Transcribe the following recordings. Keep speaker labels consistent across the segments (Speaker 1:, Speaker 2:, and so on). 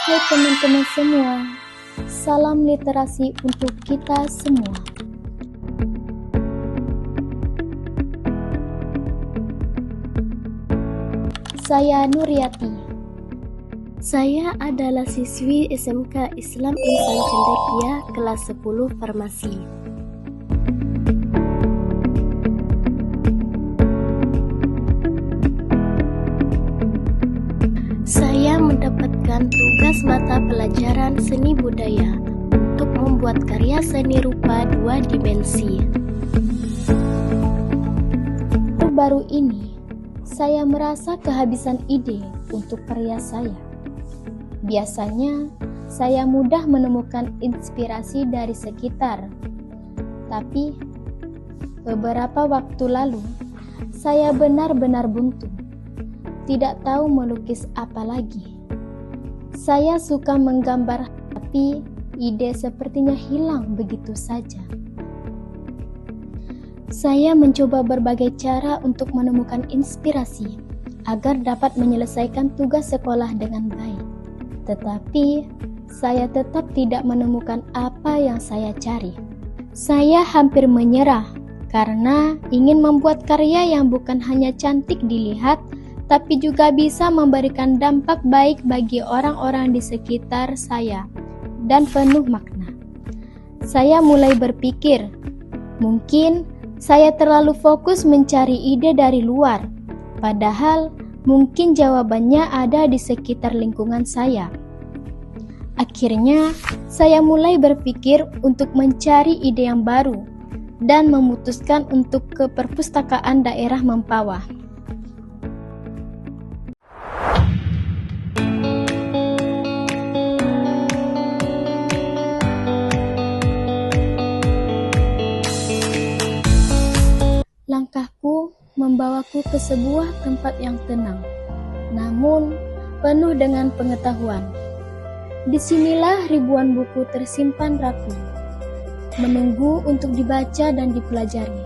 Speaker 1: Hai teman-teman semua, salam literasi untuk kita semua. Saya Nuryati. Saya adalah siswi SMK Islam Insan Cendekia kelas 10 Farmasi. Saya mendapatkan tugas mata pelajaran seni budaya untuk membuat karya seni rupa 2 dimensi. Baru-baru ini, saya merasa kehabisan ide untuk karya saya. Biasanya, saya mudah menemukan inspirasi dari sekitar. Tapi, beberapa waktu lalu, saya benar-benar buntu. Tidak tahu melukis apa lagi. Saya suka menggambar, tapi ide sepertinya hilang begitu saja. Saya mencoba berbagai cara untuk menemukan inspirasi agar dapat menyelesaikan tugas sekolah dengan baik. Tetapi, saya tetap tidak menemukan apa yang saya cari. Saya hampir menyerah karena ingin membuat karya yang bukan hanya cantik dilihat, tapi juga bisa memberikan dampak baik bagi orang-orang di sekitar saya dan penuh makna. Saya mulai berpikir, mungkin saya terlalu fokus mencari ide dari luar, padahal mungkin jawabannya ada di sekitar lingkungan saya. Akhirnya, saya mulai berpikir untuk mencari ide yang baru dan memutuskan untuk ke perpustakaan daerah Mempawah. Langkahku membawaku ke sebuah tempat yang tenang, namun penuh dengan pengetahuan. Disinilah ribuan buku tersimpan rapi, menunggu untuk dibaca dan dipelajari.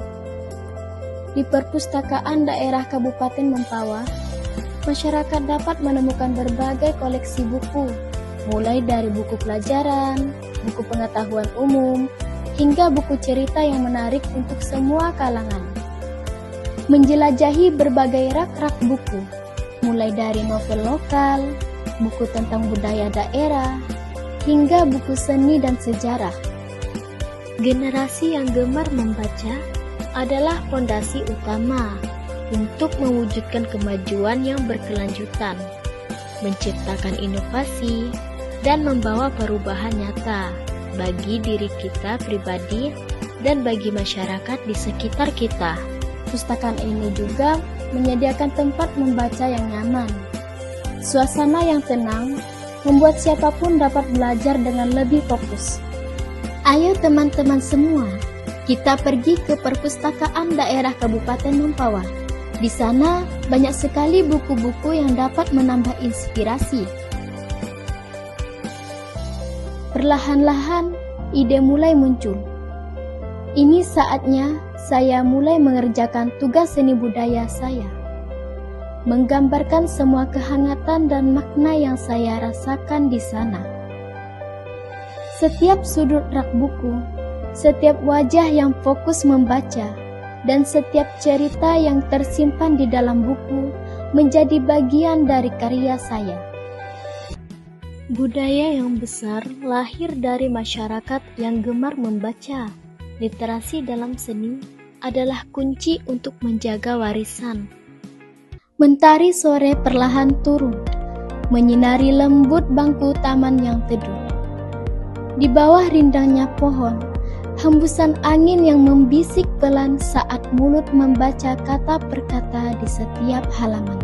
Speaker 1: Di perpustakaan daerah Kabupaten Mempawah, masyarakat dapat menemukan berbagai koleksi buku, mulai dari buku pelajaran, buku pengetahuan umum, hingga buku cerita yang menarik untuk semua kalangan. Menjelajahi berbagai rak-rak buku, mulai dari novel lokal, buku tentang budaya daerah, hingga buku seni dan sejarah. Generasi yang gemar membaca adalah fondasi utama untuk mewujudkan kemajuan yang berkelanjutan, menciptakan inovasi, dan membawa perubahan nyata bagi diri kita pribadi dan bagi masyarakat di sekitar kita. Pustakaan ini juga menyediakan tempat membaca yang nyaman. Suasana yang tenang membuat siapapun dapat belajar dengan lebih fokus. Ayo teman-teman semua, kita pergi ke perpustakaan daerah Kabupaten Mempawah. Di sana banyak sekali buku-buku yang dapat menambah inspirasi. Perlahan-lahan, ide mulai muncul. Ini saatnya saya mulai mengerjakan tugas seni budaya saya, menggambarkan semua kehangatan dan makna yang saya rasakan di sana. Setiap sudut rak buku, setiap wajah yang fokus membaca, dan setiap cerita yang tersimpan di dalam buku menjadi bagian dari karya saya. Budaya yang besar lahir dari masyarakat yang gemar membaca. Literasi dalam seni adalah kunci untuk menjaga warisan. Mentari sore perlahan turun, menyinari lembut bangku taman yang teduh. Di bawah rindangnya pohon, hembusan angin yang membisik pelan saat mulut membaca kata per kata di setiap halaman.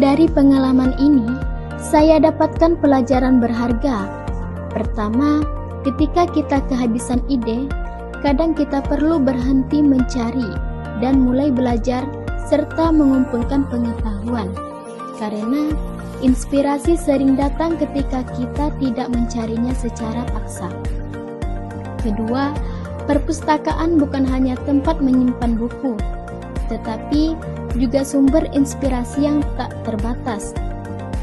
Speaker 1: Dari pengalaman ini, saya dapatkan pelajaran berharga. Pertama, ketika kita kehabisan ide, kadang kita perlu berhenti mencari dan mulai belajar serta mengumpulkan pengetahuan. Karena inspirasi sering datang ketika kita tidak mencarinya secara paksa. Kedua, perpustakaan bukan hanya tempat menyimpan buku, tetapi juga sumber inspirasi yang tak terbatas.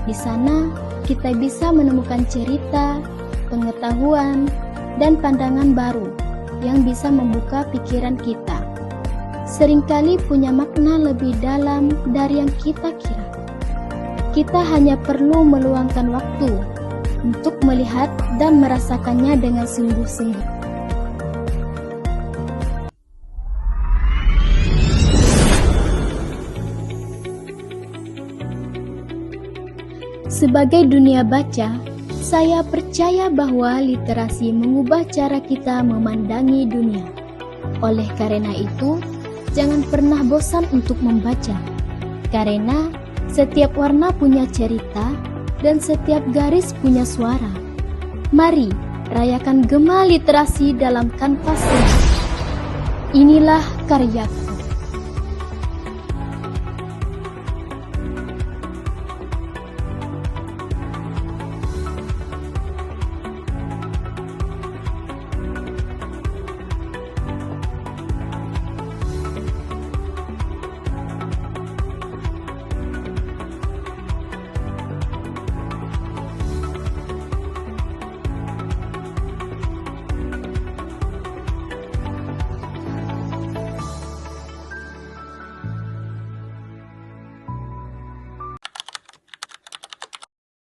Speaker 1: Di sana, kita bisa menemukan cerita, pengetahuan, dan pandangan baru yang bisa membuka pikiran kita. Seringkali punya makna lebih dalam dari yang kita kira. Kita hanya perlu meluangkan waktu untuk melihat dan merasakannya dengan sungguh-sungguh. Sebagai dunia baca, saya percaya bahwa literasi mengubah cara kita memandangi dunia. Oleh karena itu, jangan pernah bosan untuk membaca, karena setiap warna punya cerita dan setiap garis punya suara. Mari rayakan gema literasi dalam kanvas seni. Inilah karyaku.